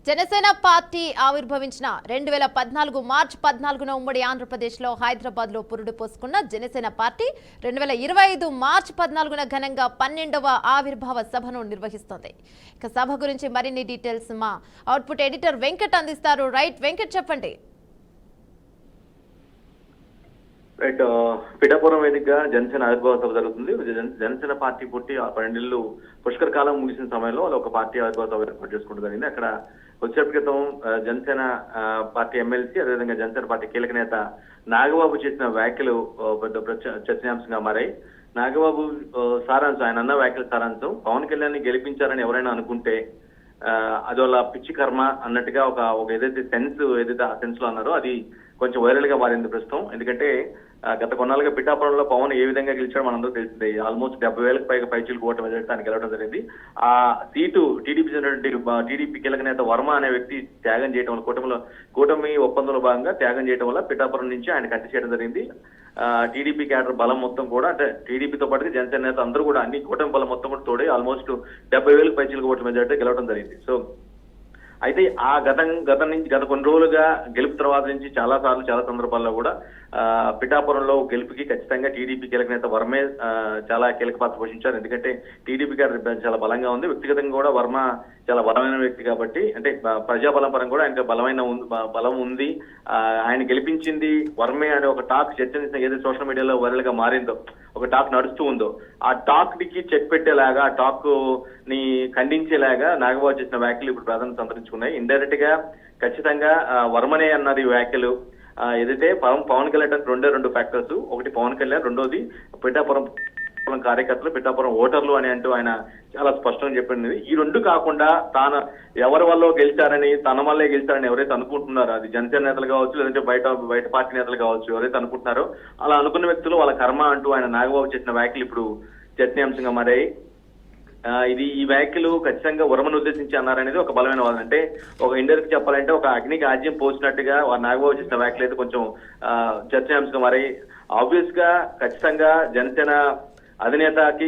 Janasena party ఆవిర్భవించిన 2014 మార్చి 14న ఉమ్మడి ఆంధ్రప్రదేశ్లో హైదరాబాద్లో పురుడు పోసుకున్న జనసేన పార్టీ 2025 మార్చి 14న ఘనంగా 12వ ఆవిర్భావ సభను నిర్వహిస్తోంది. ఇక సభ గురించి మరిన్ని డీటెయిల్స్ మా అవుట్పుట్ ఎడిటర్ వెంకట్ అందిస్తారు. రైట్ వెంకట్, చెప్పండి. రైట్, పిఠాపురం వేదికగా జనసేన ఆవిర్భావ సభ జరుగుతుంది. జనసేన పార్టీ పుట్టి 12 ఏళ్లు పుష్కర కాలం ముగిసిన సమయంలో వాళ్ళు ఒక పార్టీ ఆవిర్భావ సభ ఏర్పాటు చేసుకోవడం జరిగింది. అక్కడ కొద్దిసేపటి క్రితం జనసేన పార్టీ ఎమ్మెల్సీ, అదేవిధంగా జనసేన పార్టీ కీలక నేత నాగబాబు చేసిన వ్యాఖ్యలు పెద్ద చర్చనీయాంశంగా మారాయి. నాగబాబు సారాంశం, ఆయన అన్న వ్యాఖ్యల సారాంశం, పవన్ కళ్యాణ్ గెలిపించారని ఎవరైనా అనుకుంటే అది వాళ్ళ పిచ్చి కర్మ అన్నట్టుగా ఒక ఏదైతే ఏదైతే ఆ సెన్స్ లో అన్నారో అది కొంచెం వైరల్ గా మారింది ప్రస్తుతం. ఎందుకంటే గత కొన్నాళ్ళుగా పిఠాపురంలో పవన్ ఏ విధంగా గెలిచాడో మనందరూ తెలిసింది. ఆల్మోస్ట్ 70,000కు పైగా పైచీలకు ఓటు మెజారిటీ ఆయన గెలవడం జరిగింది. ఆ సీటు టీడీపీ కీలక నేత వర్మ అనే వ్యక్తి త్యాగం చేయడం వల్ల, కూటమి ఒప్పందంలో భాగంగా త్యాగం చేయడం వల్ల పిఠాపురం నుంచి ఆయన కంటి చేయడం జరిగింది. టీడీపీ క్యాడర్ బలం మొత్తం కూడా, అంటే టీడీపీతో పాటు జనసేన నేత అందరూ కూడా అన్ని కూటమి బలం మొత్తం కూడా తోడే ఆల్మోస్ట్ 70,000కు పైచీలకు ఓటు మెజారిటీ గెలవడం జరిగింది. సో అయితే ఆ గత కొన్ని రోజులుగా గెలుపు తర్వాత నుంచి చాలా సందర్భాల్లో కూడా పిఠాపురంలో గెలుపుకి ఖచ్చితంగా టీడీపీ కీలక నేత వర్మే చాలా కీలక పాత్ర పోషించారు. ఎందుకంటే టీడీపీ క్యాడర్ చాలా బలంగా ఉంది. వ్యక్తిగతంగా కూడా వర్మ చాలా బలమైన వ్యక్తి కాబట్టి, అంటే ప్రజాబలం పరంగా కూడా ఆయనకు బలం ఉంది. ఆయన గెలిపించింది వర్మే అనే ఒక టాక్ చర్చ ఏదైతే సోషల్ మీడియాలో వైరల్ గా మారిందో, ఒక టాక్ నడుస్తూ ఉందో, ఆ టాక్ కి చెక్ పెట్టేలాగా, ఆ టాక్ ని ఖండించేలాగా నాగబాబు చేసిన వ్యాఖ్యలు ఇప్పుడు ప్రాధాన్యత సంతరించుకున్నాయి. ఇండైరెక్ట్ గా ఖచ్చితంగా వర్మనే అన్నది వ్యాఖ్యలు. ఏదైతే పవన్ కళ్యాణ్ రెండు ఫ్యాక్టర్స్, ఒకటి పవన్ కళ్యాణ్, రెండోది పిఠాపురం కార్యకర్తలు, పిఠాపురం ఓటర్లు అని అంటూ ఆయన చాలా స్పష్టంగా చెప్పింది. ఈ రెండు కాకుండా తాను ఎవరి వల్ల గెలిచారని, తన వల్లే గెలిచారని ఎవరైతే అనుకుంటున్నారో, అది జనసేన నేతలు కావచ్చు, లేదంటే బయట పార్టీ నేతలు కావచ్చు, ఎవరైతే అనుకుంటున్నారో అలా అనుకున్న వ్యక్తులు వాళ్ళ కర్మ అంటూ ఆయన నాగబాబు చేసిన వ్యాఖ్యలు ఇప్పుడు చర్చనీయాంశంగా మారాయి. ఈ వ్యాఖ్యలు ఖచ్చితంగా వర్మను ఉద్దేశించి అన్నారనేది ఒక బలమైన వాదన. అంటే ఒక ఇండైరెక్ట్ చెప్పాలంటే ఒక అగ్నికి ఆజ్యం పోసినట్టుగా నాగబాబు చేసిన వ్యాఖ్యలు అయితే కొంచెం చర్చనీయాంశంగా మారాయి. ఆబ్వియస్ గా ఖచ్చితంగా జనసేన అధినేతకి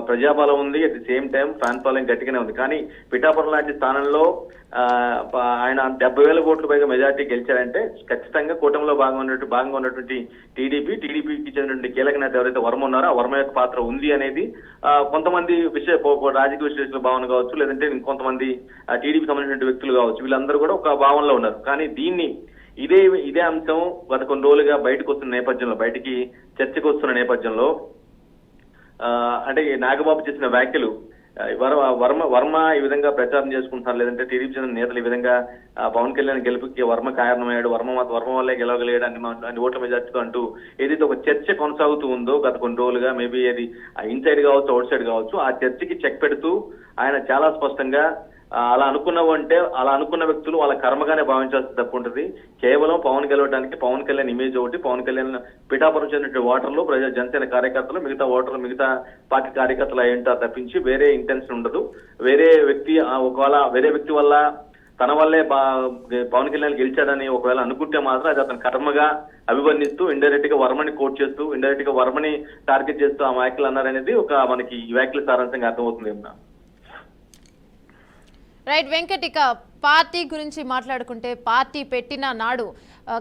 ప్రజాబలం ఉంది, at the same time fan following గట్టిగానే ఉంది. కానీ పిఠాపురం లాంటి స్థానంలో ఆయన 70,000 ఓట్లు పైగా మెజార్టీ గెలిచారంటే ఖచ్చితంగా కూటమిలో భాగంగా ఉన్నటువంటి టీడీపీకి చెందినటువంటి కీలక నేత ఎవరైతే వర్మ ఉన్నారో ఆ వర్మ యొక్క పాత్ర ఉంది అనేది కొంతమంది రాజకీయ విశ్లేషకుల భావన కావచ్చు, లేదంటే ఇంకొంతమంది టీడీపీ సంబంధించిన వ్యక్తులు కావచ్చు, వీళ్ళందరూ కూడా ఒక భావనలో ఉన్నారు. కానీ ఇదే అంశం గత కొన్ని రోజులుగా బయటికి చర్చకు వస్తున్న నేపథ్యంలో, అంటే నాగబాబు చేసిన వ్యాఖ్యలు, వర్మ ఈ విధంగా ప్రచారం చేసుకుంటున్నారు, లేదంటే టీడీపీ చెందిన నేతలు ఈ విధంగా పవన్ కళ్యాణ్ గెలుపుకి వర్మ కారణమయ్యాడు, వర్మ వల్లే గెలవగలిగాడు అన్ని ఓట్ల మెజార్టీతో అంటూ ఏదైతే ఒక చర్చ కొనసాగుతూ ఉందో గత కొన్ని రోజులుగా, మేబీ అది ఇన్సైడ్ కావచ్చు, అవుట్ సైడ్ కావచ్చు, ఆ చర్చకి చెక్ పెడుతూ ఆయన చాలా స్పష్టంగా అలా అనుకున్న వ్యక్తులు వాళ్ళ కర్మగానే భావించాల్సి తప్పు ఉంటుంది. కేవలం పవన్ గెలవడానికి పవన్ కళ్యాణ్ ఇమేజ్ ఒకటి, పవన్ కళ్యాణ్ పిఠాపురం చెందిన ఓటర్లు, జనసేన కార్యకర్తలు, మిగతా పార్టీ కార్యకర్తలు అయ్యంటారు తప్పించి వేరే ఇంటెన్షన్ ఉండదు. వేరే వ్యక్తి వల్ల తన వల్లే పవన్ కళ్యాణ్ గెలిచాడని ఒకవేళ అనుకుంటే మాత్రం అది అతని కర్మగా అభివర్ణిస్తూ ఇండైరెక్ట్ గా వర్మని కోట్ చేస్తూ, ఇండైరెక్ట్ గా వర్మని టార్గెట్ చేస్తూ ఆ వ్యాఖ్యలు అన్నారనేది మనకి ఈ వ్యాఖ్యల సారాంశంగా అర్థమవుతుంది. రైట్ వెంకట్, ఇక పార్టీ గురించి మాట్లాడుకుంటే, పార్టీ పెట్టిన నాడు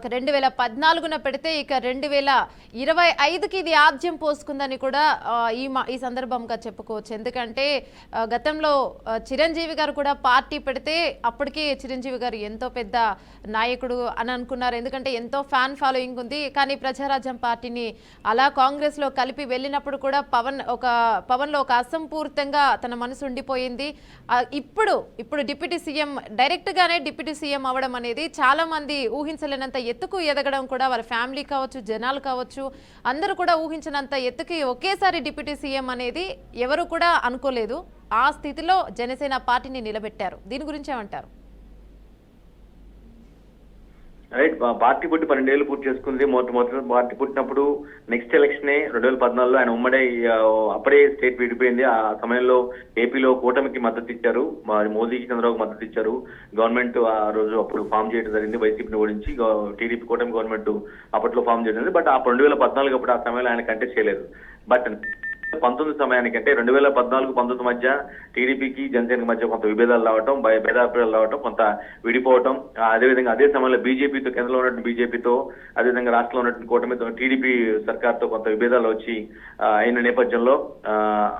2014న పెడితే ఇక 2025కి ఇది ఆద్యం పోసుకుందని కూడా ఈ సందర్భంగా చెప్పుకోవచ్చు. ఎందుకంటే గతంలో చిరంజీవి గారు కూడా పార్టీ పెడితే అప్పటికే చిరంజీవి గారు ఎంతో పెద్ద నాయకుడు అని అనుకున్నారు. ఎందుకంటే ఎంతో ఫ్యాన్ ఫాలోయింగ్ ఉంది. కానీ ప్రజారాజ్యం పార్టీని అలా కాంగ్రెస్లో కలిపి వెళ్ళినప్పుడు కూడా పవన్లో ఒక అసంపూర్తంగా తన మనసు ఉండిపోయింది. ఇప్పుడు డిప్యూటీ సీఎం డైరెక్ట్ గానే డిప్యూటీ సీఎం అవడం అనేది చాలా మంది ఊహించలేనంత ఎత్తుకు ఎదగడం కూడా, వాళ్ళ ఫ్యామిలీ కావచ్చు, జనాలు కావచ్చు, అందరూ కూడా ఊహించినంత ఎత్తుకి ఒకేసారి డిప్యూటీ సీఎం అనేది ఎవరు కూడా అనుకోలేదు. ఆ స్థితిలో జనసేన పార్టీని నిలబెట్టారు. దీని గురించి ఏమంటారు? రైట్, పార్టీ పుట్టి 12 ఏళ్ళు పూర్తి చేసుకుంది. మొదటి పార్టీ పుట్టినప్పుడు నెక్స్ట్ ఎలక్షనే 2014లో ఆయన ఉమ్మడి అప్పుడే స్టేట్ విడిపోయింది. ఆ సమయంలో ఏపీలో కూటమికి మద్దతు ఇచ్చారు, మోదీకి, చంద్రబాబు మద్దతు ఇచ్చారు. గవర్నమెంట్ ఆ రోజు అప్పుడు ఫామ్ చేయడం జరిగింది. వైసీపీని ఓడించి టీడీపీ కూటమి గవర్నమెంట్ అప్పట్లో ఫామ్ చేయడం జరిగింది. బట్ ఆ 2014 అప్పుడు ఆ సమయంలో ఆయన కంటెస్ట్ చేయలేదు. బట్ 2019 సమయానికి అంటే 2014-19 మధ్య టీడీపీకి జనసేనకి మధ్య కొంత విభేదాలు రావటం, భేదాభిప్రాయాలు రావటం, కొంత విడిపోవటం, అదేవిధంగా అదే సమయంలో బీజేపీతో, కేంద్రంలో ఉన్నటువంటి బీజేపీతో, అదేవిధంగా రాష్ట్రంలో ఉన్నటువంటి కూటమితో, టీడీపీ సర్కార్తో కొంత విభేదాలు వచ్చి అయిన నేపథ్యంలో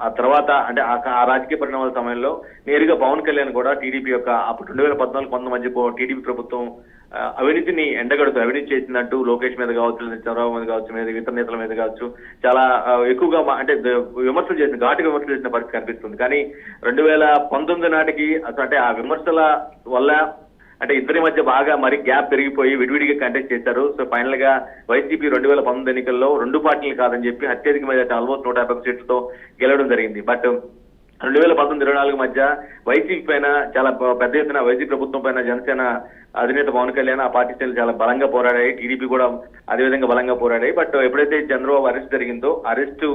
ఆ తర్వాత అంటే ఆ రాజకీయ పరిణామాల సమయంలో నేరుగా పవన్ కళ్యాణ్ కూడా టీడీపీ యొక్క అప్పుడు 2014-19 మధ్య టీడీపీ ప్రభుత్వం అవినీతిని ఎండగడుతూ అవినీతి చేసిందంటూ లోకేష్ మీద కావచ్చు, చంద్రబాబు మీద కావచ్చు, మీద ఇతర నేతల మీద కావచ్చు చాలా ఎక్కువగా అంటే విమర్శలు చేసిన, ఘాటుగా విమర్శలు చేసిన పరిస్థితి కనిపిస్తుంది. కానీ 2019 నాటికి అసలు అంటే ఆ విమర్శల వల్ల అంటే ఇద్దరి మధ్య బాగా మరి గ్యాప్ పెరిగిపోయి విడివిడిగా కంటెస్ట్ చేశారు. సో ఫైనల్ గా వైసీపీ 2019 ఎన్నికల్లో 2 పార్టీలు కాదని చెప్పి అత్యధిక మీద ఆల్మోస్ట్ 150 సీట్లతో గెలవడం జరిగింది. బట్ 2019-24 మధ్య వైసీపీ పైన చాలా పెద్ద ఎత్తున వైసీపీ ప్రభుత్వం పైన జనసేన అధినేత పవన్ కళ్యాణ్ ఆ పార్టీ శ్రేణులు చాలా బలంగా పోరాడాయి, టీడీపీ కూడా అదేవిధంగా బలంగా పోరాడాయి. బట్ ఎప్పుడైతే చంద్రబాబు అరెస్ట్ జరిగిందో అరెస్టు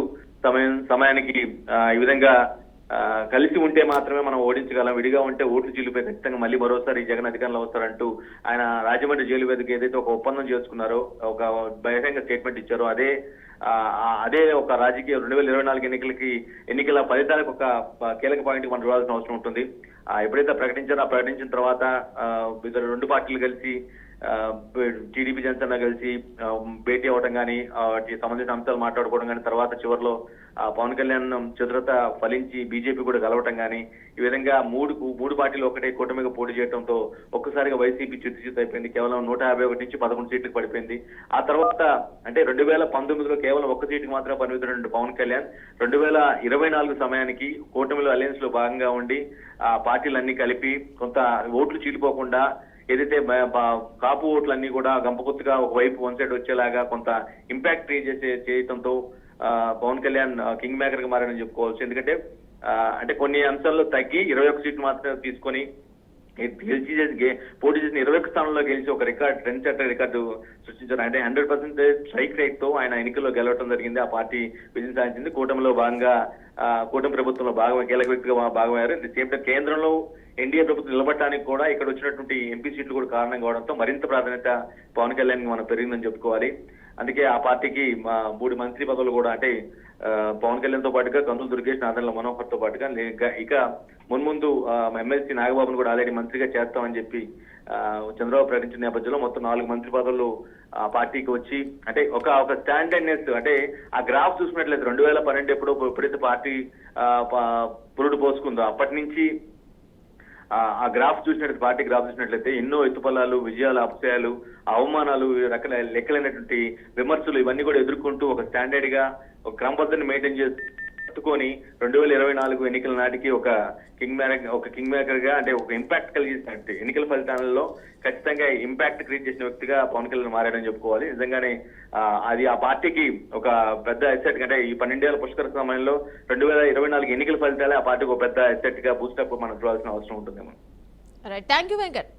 సమయానికి ఈ విధంగా కలిసి ఉంటే మాత్రమే మనం ఓడించగలం, విడిగా ఉంటే ఓట్లు చీలిపోయి ఖచ్చితంగా మళ్ళీ మరోసారి జగన్ అధికారంలో వస్తారంటూ ఆయన రాజమండ్రి జైలు వేదిక ఏదైతే ఒక ఒప్పందం చేసుకున్నారో, ఒక బహిరంగ స్టేట్మెంట్ ఇచ్చారో అదే ఒక రాజకీయ 2024 ఎన్నికల ఫలితాలకు ఒక కీలక పాయింట్ మనం చూడాల్సిన అవసరం ఉంటుంది. ఎప్పుడైతే ప్రకటించిన తర్వాత ఇద్దరు 2 పార్టీలు కలిసి టీడీపీ జనసేన కలిసి భేటీ అవ్వడం కానీ సంబంధించిన అంశాలు మాట్లాడుకోవడం కానీ, తర్వాత చివరిలో పవన్ కళ్యాణ్ చతురత ఫలించి బీజేపీ కూడా కలవటం కానీ, ఈ విధంగా మూడు పార్టీలు ఒకటే కూటమిగా పోటీ చేయడంతో ఒక్కసారిగా వైసీపీ చిత్తు అయిపోయింది. కేవలం 151 నుంచి 11 సీట్లకు పడిపోయింది. ఆ తర్వాత అంటే 2019లో కేవలం 1 సీటుకి మాత్రమే పరిమితమైన పవన్ కళ్యాణ్ 2024 సమయానికి కూటమిలో అలయన్స్ లో భాగంగా ఉండి ఆ పార్టీలన్నీ కలిపి కొంత ఓట్లు చీలిపోకుండా ఏదైతే కాపు ఓట్లన్నీ కూడా గంపగుత్తుగా ఒకవైపు వన్ సైడ్ వచ్చేలాగా కొంత ఇంపాక్ట్ క్రియేట్ చేయడంతో పవన్ కళ్యాణ్ కింగ్ మేకర్ గా మారని చెప్పుకోవచ్చు. ఎందుకంటే అంటే కొన్ని అంశాల్లో తగ్గి 21 సీట్లు మాత్రమే తీసుకొని పోటీ చేసిన 21 స్థానంలో గెలిచి ఒక ట్రెండ్ సెట్టర్ రికార్డు సృష్టించారు. అంటే 100% స్ట్రైక్ రేట్ తో ఆయన ఎన్నికల్లో గెలవడం జరిగింది. ఆ పార్టీ విజయం సాధించింది. కూటమిలో భాగంగా కూటమి ప్రభుత్వంలో కీలక వ్యక్తిగా భాగమయ్యారు. సేమ్ టైం కేంద్రంలో ఎన్డీఏ ప్రభుత్వం నిలబడటానికి కూడా ఇక్కడ వచ్చినటువంటి ఎంపీ సీట్లు కూడా కారణం కావడంతో మరింత ప్రాధాన్యత పవన్ కళ్యాణ్ మనం పెరిగిందని చెప్పుకోవాలి. అందుకే ఆ పార్టీకి 3 మంత్రి పదవులు కూడా అంటే పవన్ కళ్యాణ్ తో పాటుగా కందుల దుర్గేష్, నాదెండ్ల మనోహర్ తో పాటుగా ఇక మున్ముందు ఎమ్మెల్సీ నాగబాబును కూడా ఆల్రెడీ మంత్రిగా చేస్తామని చెప్పి చంద్రబాబు ప్రకటించిన నేపథ్యంలో మొత్తం 4 మంత్రి పదవులు ఆ పార్టీకి వచ్చి అంటే ఒక స్టాండర్డ్నెస్ అంటే ఆ గ్రాఫ్ చూసుకున్నట్లయితే 2012 ఎప్పుడైతే పార్టీ పురుడు పోసుకుందో అప్పటి నుంచి ఆ గ్రాఫ్ చూసినట్లయితే పార్టీ గ్రాఫ్ చూసినట్లయితే ఎన్నో ఎత్తుపల్లాలు, విజయాలు, అపజయాలు, అవమానాలు, లెక్కలైనటువంటి విమర్శలు ఇవన్నీ కూడా ఎదుర్కొంటూ ఒక స్టాండర్డ్ గా ఒక క్రమబద్ధని మెయింటైన్ చేసుకొని 2024 ఎన్నికల నాటికి ఒక కింగ్ మేకర్ గా అంటే ఒక ఇంపాక్ట్ కలిగించినట్టు ఎన్నికల ఫలితాలలో ఖచ్చితంగా ఇంపాక్ట్ క్రియేట్ చేసిన వ్యక్తిగా పవన్ కళ్యాణ్ మారాడని చెప్పుకోవాలి. నిజంగానే అది ఆ పార్టీకి ఒక పెద్ద ఎసెట్ అంటే ఈ 12 ఏళ్ల పుష్కర సమయంలో 2024 ఎన్నికల ఫలితాలే ఆ పార్టీకి ఒక పెద్ద ఎసెట్ గా బూస్టప్ మనం చూడాల్సిన అవసరం ఉంటుందేమో. Thank you Venkat.